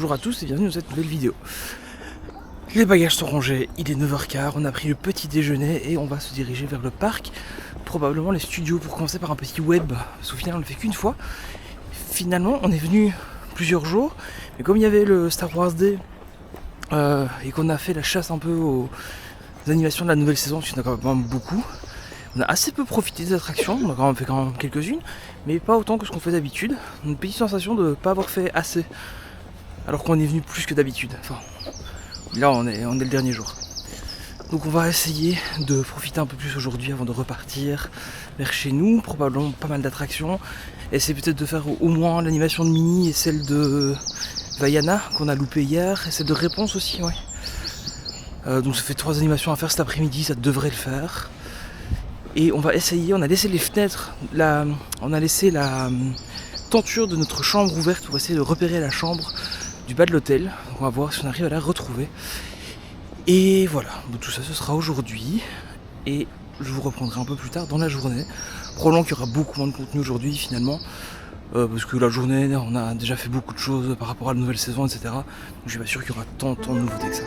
Bonjour à tous et bienvenue dans cette nouvelle vidéo. Les bagages sont rangés, il est 9h15, on a pris le petit déjeuner et on va se diriger vers le parc, probablement les studios pour commencer par un petit web, parce qu'au final on ne le fait qu'une fois. Finalement on est venu plusieurs jours, mais comme il y avait le Star Wars Day et qu'on a fait la chasse un peu aux animations de la nouvelle saison, parce qu'il y en a quand même beaucoup, on a assez peu profité des attractions, on a quand même fait quelques-unes, mais pas autant que ce qu'on fait d'habitude. Une petite sensation de ne pas avoir fait assez, alors qu'on est venu plus que d'habitude. Enfin, là on est le dernier jour. Donc on va essayer de profiter un peu plus aujourd'hui avant de repartir vers chez nous, probablement pas mal d'attractions. Essayer peut-être de faire au moins l'animation de Minnie et celle de Vaiana qu'on a loupé hier, et celle de Réponse aussi, ouais. Donc ça fait 3 animations à faire cet après-midi, ça devrait le faire. Et on va essayer, on a laissé les fenêtres, on a laissé la tenture de notre chambre ouverte pour essayer de repérer la chambre du bas de l'hôtel. Donc on va voir si on arrive à la retrouver. Et voilà, donc tout ça ce sera aujourd'hui. Et je vous reprendrai un peu plus tard dans la journée. Probablement qu'il y aura beaucoup moins de contenu aujourd'hui finalement. Parce que la journée, on a déjà fait beaucoup de choses par rapport à la nouvelle saison, etc. Donc je suis pas sûr qu'il y aura tant de nouveautés que ça.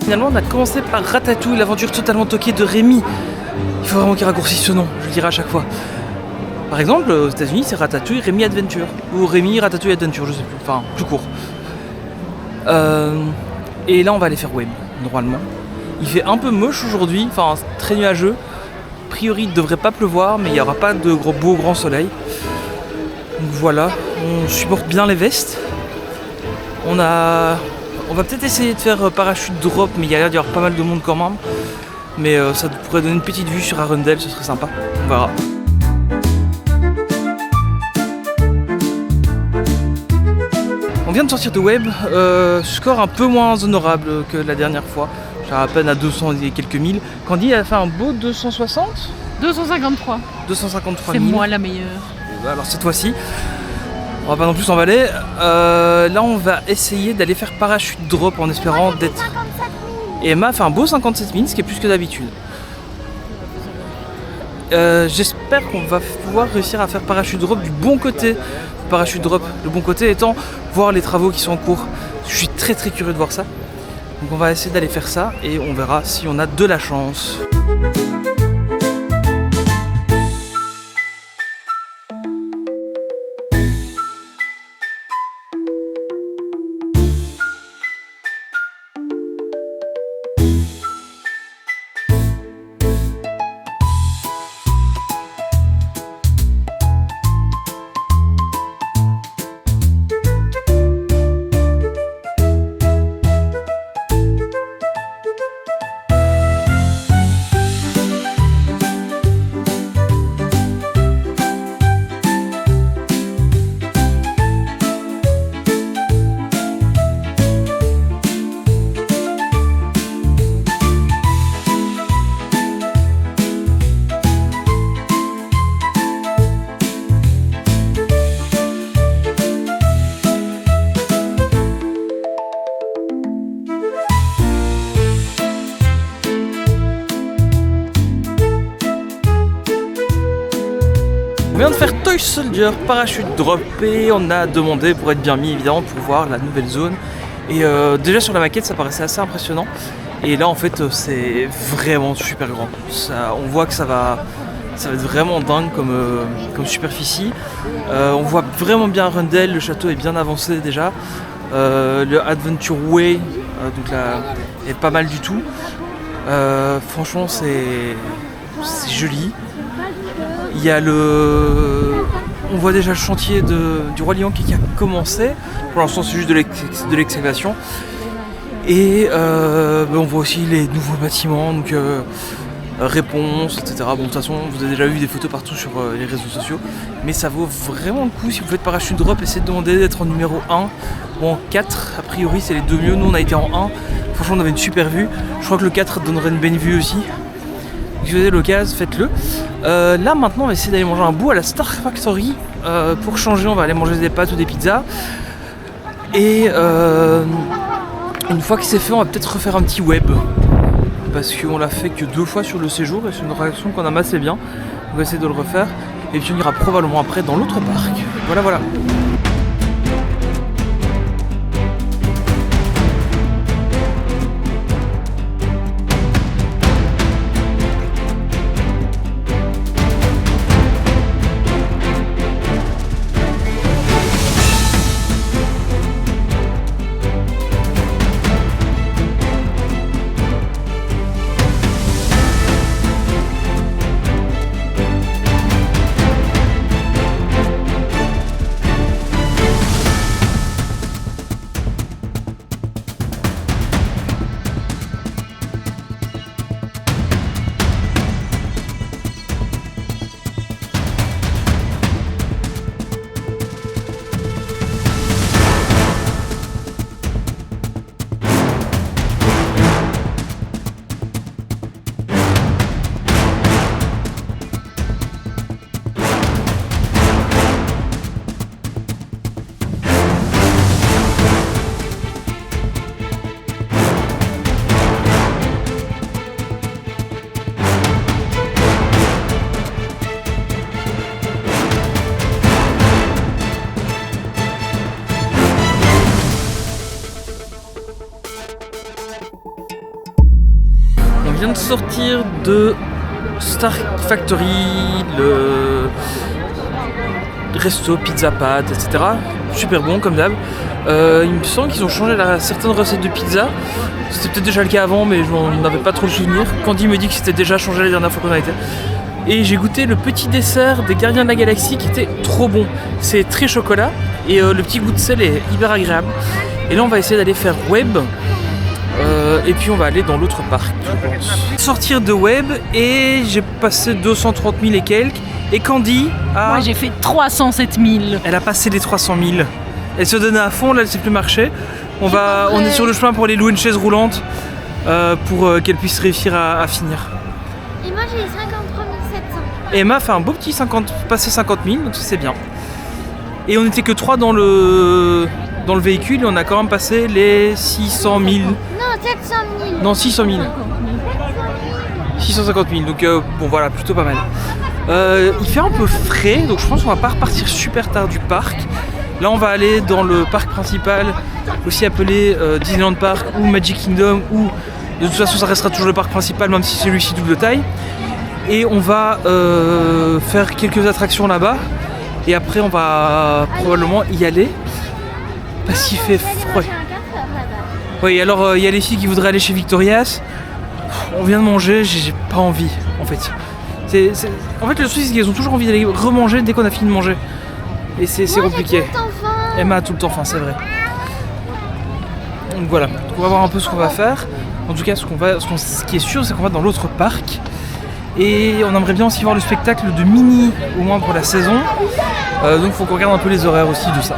Finalement on a commencé par Ratatouille, l'aventure totalement toquée de Rémi. Il faut vraiment qu'il raccourcisse ce nom, je le dirai à chaque fois. Par exemple, aux États-Unis c'est Ratatouille Rémi Adventure. Ou Rémi Ratatouille Adventure, je sais plus, enfin plus court. Et là on va aller faire Web, normalement. Il fait un peu moche aujourd'hui, enfin très nuageux. A priori il ne devrait pas pleuvoir, mais il n'y aura pas de beau grand soleil. Donc voilà, on supporte bien les vestes. On va peut-être essayer de faire parachute drop, mais il y a l'air d'y avoir pas mal de monde quand même. Mais ça pourrait donner une petite vue sur Arundel, ce serait sympa. On verra. On vient de sortir de Web, score un peu moins honorable que la dernière fois. J'ai à peine à 200 et quelques mille. Candy a fait un beau 260 253. 253 C'est 000. moi la meilleure. Alors cette fois-ci, on va pas non plus s'emballer. Là on va essayer d'aller faire parachute drop en espérant d'être... Et Emma a fait un beau 57 000, ce qui est plus que d'habitude. J'espère qu'on va pouvoir réussir à faire parachute drop du bon côté. Parachute drop, le bon côté étant voir les travaux qui sont en cours. Je suis très curieux de voir ça. Donc on va essayer d'aller faire ça et on verra si on a de la chance. On vient de faire Toy Soldier parachute drop et on a demandé pour être bien mis évidemment pour voir la nouvelle zone. Et déjà sur la maquette ça paraissait assez impressionnant. Et là en fait c'est vraiment super grand. On voit que ça va être vraiment dingue comme superficie. On voit vraiment bien Arundel, le château est bien avancé déjà. Le Adventure Way donc là, est pas mal du tout. Franchement c'est joli. Il y a on voit déjà le chantier du Roi Lion qui a commencé. Pour l'instant c'est juste de l'excavation. Et on voit aussi les nouveaux bâtiments. Donc réponses, etc. Bon, de toute façon, vous avez déjà vu des photos partout sur les réseaux sociaux, mais ça vaut vraiment le coup. Si vous faites parachute drop, essayez de demander d'être en numéro 1 ou en 4. A priori, c'est les deux mieux. Nous, on a été en 1. Franchement, on avait une super vue. Je crois que le 4 donnerait une belle vue aussi. Si vous avez l'occasion, faites-le. Là, maintenant, on va essayer d'aller manger un bout à la Star Factory. Pour changer, on va aller manger des pâtes ou des pizzas. Et une fois que c'est fait, on va peut-être refaire un petit web. Parce qu'on l'a fait que 2 fois sur le séjour et c'est une réaction qu'on aime assez bien. On va essayer de le refaire. Et puis on ira probablement après dans l'autre parc. Voilà, voilà. On vient de sortir de Star Factory, le resto, pizza, pâtes, etc. Super bon comme d'hab. Il me semble qu'ils ont changé certaines recettes de pizza. C'était peut-être déjà le cas avant, mais je n'en avais pas trop le souvenir. Candy me dit que c'était déjà changé la dernière fois qu'on a été. Et j'ai goûté le petit dessert des Gardiens de la Galaxie qui était trop bon. C'est très chocolat et le petit goût de sel est hyper agréable. Et là on va essayer d'aller faire web. Et puis on va aller dans l'autre parc, je pense. Sortir de web et j'ai passé 230 000 et quelques. Et Candy a... Moi j'ai fait 307 000. Elle a passé les 300 000. Elle se donnait à fond, là elle sait plus marcher. On est sur le chemin pour aller louer une chaise roulante pour qu'elle puisse réussir à finir. Et moi j'ai 53 700. Et Emma a fait un beau petit 50, passé 50 000, donc ça c'est bien. Et on n'était que 3 dans le véhicule et on a quand même passé les 600 000. Non, 700 000. Non, 600 000. 650 000, donc bon voilà, plutôt pas mal. Il fait un peu frais, donc je pense qu'on va pas repartir super tard du parc. Là on va aller dans le parc principal, aussi appelé Disneyland Park ou Magic Kingdom, ou de toute façon ça restera toujours le parc principal même si celui-ci double de taille. Et on va faire quelques attractions là-bas. Et après on va probablement y aller. Parce qu'il fait froid. Oui, alors il y a les filles qui voudraient aller chez Victoria's. On vient de manger, j'ai pas envie en fait. En fait le souci c'est qu'ils ont toujours envie d'aller remanger dès qu'on a fini de manger. Et c'est compliqué. Emma a tout le temps faim, c'est vrai. Donc voilà, donc on va voir un peu ce qu'on va faire. En tout cas ce qui est sûr c'est qu'on va dans l'autre parc. Et on aimerait bien aussi voir le spectacle de Minnie, au moins pour la saison. Donc il faut qu'on regarde un peu les horaires aussi de ça.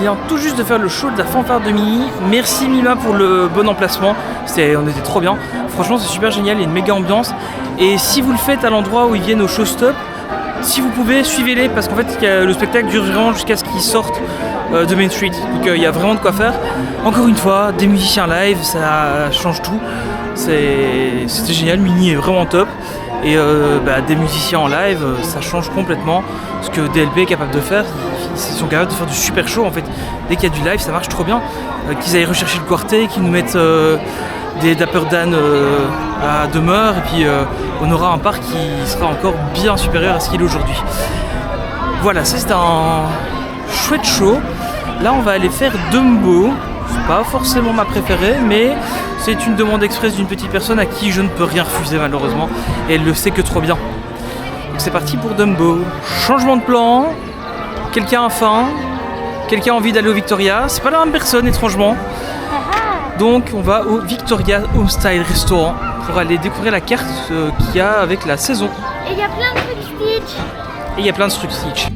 vient tout juste de faire le show de la fanfare de Mimi. Merci Mima pour le bon emplacement, on était trop bien. Franchement c'est super génial, il y a une méga ambiance. Et si vous le faites à l'endroit où ils viennent au showstop, si vous pouvez, suivez-les parce qu'en fait le spectacle dure vraiment jusqu'à ce qu'ils sortent de Main Street. Donc il y a vraiment de quoi faire. Encore une fois, des musiciens live, ça change tout. C'était génial, Mini est vraiment top. Et des musiciens en live, ça change complètement ce que DLP est capable de faire. Ils sont capables de faire du super show en fait. Dès qu'il y a du live, ça marche trop bien. Qu'ils aillent rechercher le quartet, qu'ils nous mettent des Dapper Dan à demeure, et puis on aura un parc qui sera encore bien supérieur à ce qu'il est aujourd'hui. Voilà, c'est un chouette show. Là, on va aller faire Dumbo. C'est pas forcément ma préférée, mais c'est une demande express d'une petite personne à qui je ne peux rien refuser malheureusement, et elle le sait que trop bien. Donc c'est parti pour Dumbo. Changement de plan. Quelqu'un a faim. Quelqu'un a envie d'aller au Victoria. C'est pas la même personne étrangement. Donc on va au Victoria Homestyle Restaurant pour aller découvrir la carte qu'il y a avec la saison. Et il y a plein de trucs Stitch. Et il y a plein de trucs Stitch.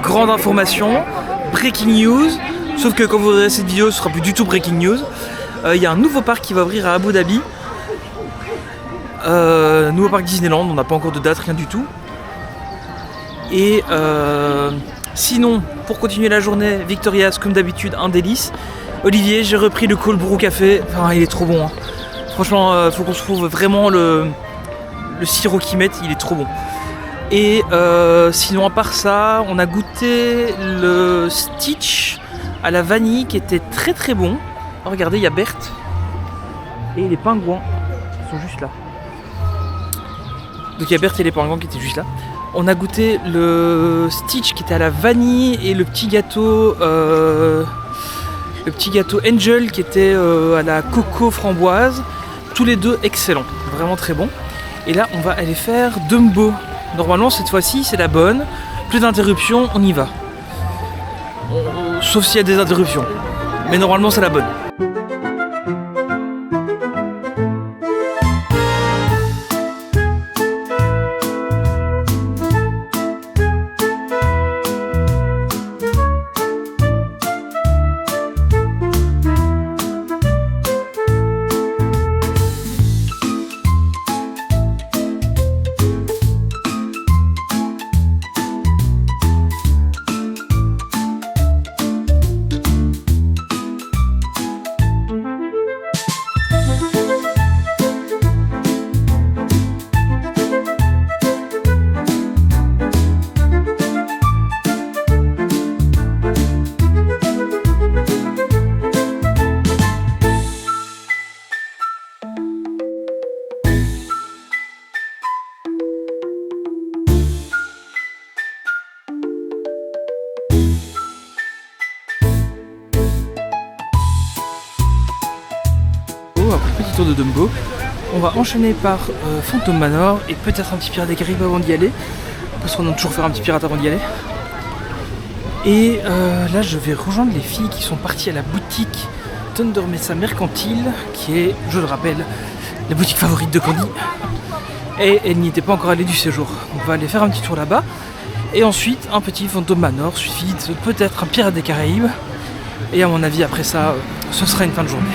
Grande information, breaking news, sauf que quand vous verrez cette vidéo, ce sera plus du tout breaking news. Il y a un nouveau parc qui va ouvrir à Abu Dhabi. Nouveau parc Disneyland, on n'a pas encore de date, rien du tout. Et sinon, pour continuer la journée, Victoria's comme d'habitude, un délice. Olivier, j'ai repris le cold brew café, enfin, il est trop bon. Hein. Franchement, faut qu'on se trouve vraiment le sirop qu'ils mettent, il est trop bon. Et sinon à part ça, on a goûté le Stitch à la vanille qui était très très bon. Oh, regardez, il y a Berthe et les pingouins qui sont juste là. Donc il y a Berthe et les pingouins qui étaient juste là. On a goûté le Stitch qui était à la vanille et le petit gâteau Angel qui était à la coco framboise. Tous les deux excellents, vraiment très bons. Et là on va aller faire Dumbo. Normalement cette fois-ci c'est la bonne, plus d'interruptions, on y va. Sauf s'il y a des interruptions. Mais normalement c'est la bonne. Après petit tour de Dumbo, on va enchaîner par Phantom Manor et peut-être un petit Pirate des Caraïbes avant d'y aller, parce qu'on a toujours faire un petit pirate avant d'y aller. Et là je vais rejoindre les filles qui sont parties à la boutique Thunder Mesa Mercantile, qui est, je le rappelle, la boutique favorite de Candy. Et elle n'y était pas encore allée du séjour. On va aller faire un petit tour là-bas. Et ensuite un petit Phantom Manor, suivi de peut-être un Pirate des Caraïbes. Et à mon avis après ça, ce sera une fin de journée.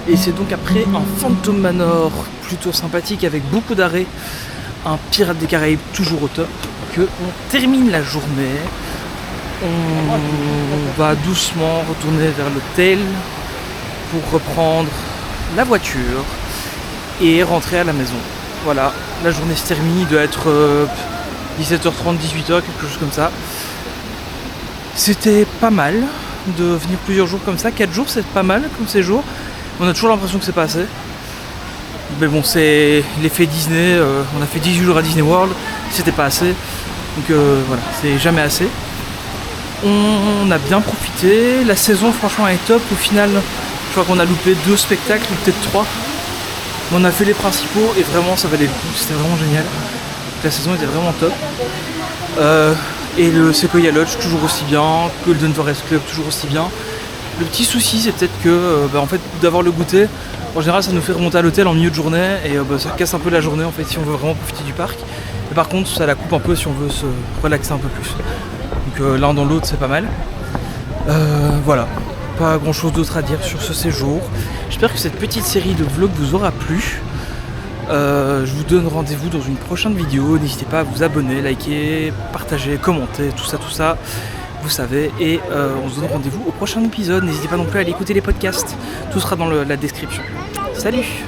Et c'est donc après un Phantom Manor plutôt sympathique avec beaucoup d'arrêts, un Pirate des Caraïbes toujours au top, que on termine la journée. On va doucement retourner vers l'hôtel pour reprendre la voiture et rentrer à la maison. Voilà, la journée se termine, il doit être 17h30, 18h, quelque chose comme ça. C'était pas mal de venir plusieurs jours comme ça, 4 jours c'est pas mal comme séjour. On a toujours l'impression que c'est pas assez. Mais bon, c'est l'effet Disney, on a fait 18 jours à Disney World, c'était pas assez. Donc voilà, c'est jamais assez. On a bien profité, la saison franchement est top. Au final, je crois qu'on a loupé 2 spectacles, ou peut-être 3. Mais on a fait les principaux et vraiment ça valait le coup, c'était vraiment génial. La saison était vraiment top. Et le Sequoia Lodge toujours aussi bien, Golden Forest Club toujours aussi bien. Le petit souci c'est peut-être que en fait d'avoir le goûter, en général ça nous fait remonter à l'hôtel en milieu de journée et ça casse un peu la journée en fait si on veut vraiment profiter du parc. Mais par contre ça la coupe un peu si on veut se relaxer un peu plus. Donc l'un dans l'autre c'est pas mal. Voilà, pas grand chose d'autre à dire sur ce séjour. J'espère que cette petite série de vlogs vous aura plu. Je vous donne rendez-vous dans une prochaine vidéo. N'hésitez pas à vous abonner, liker, partager, commenter, tout ça, vous savez. Et on se donne rendez-vous au prochain épisode. N'hésitez pas non plus à aller écouter les podcasts. Tout sera dans la description. Salut!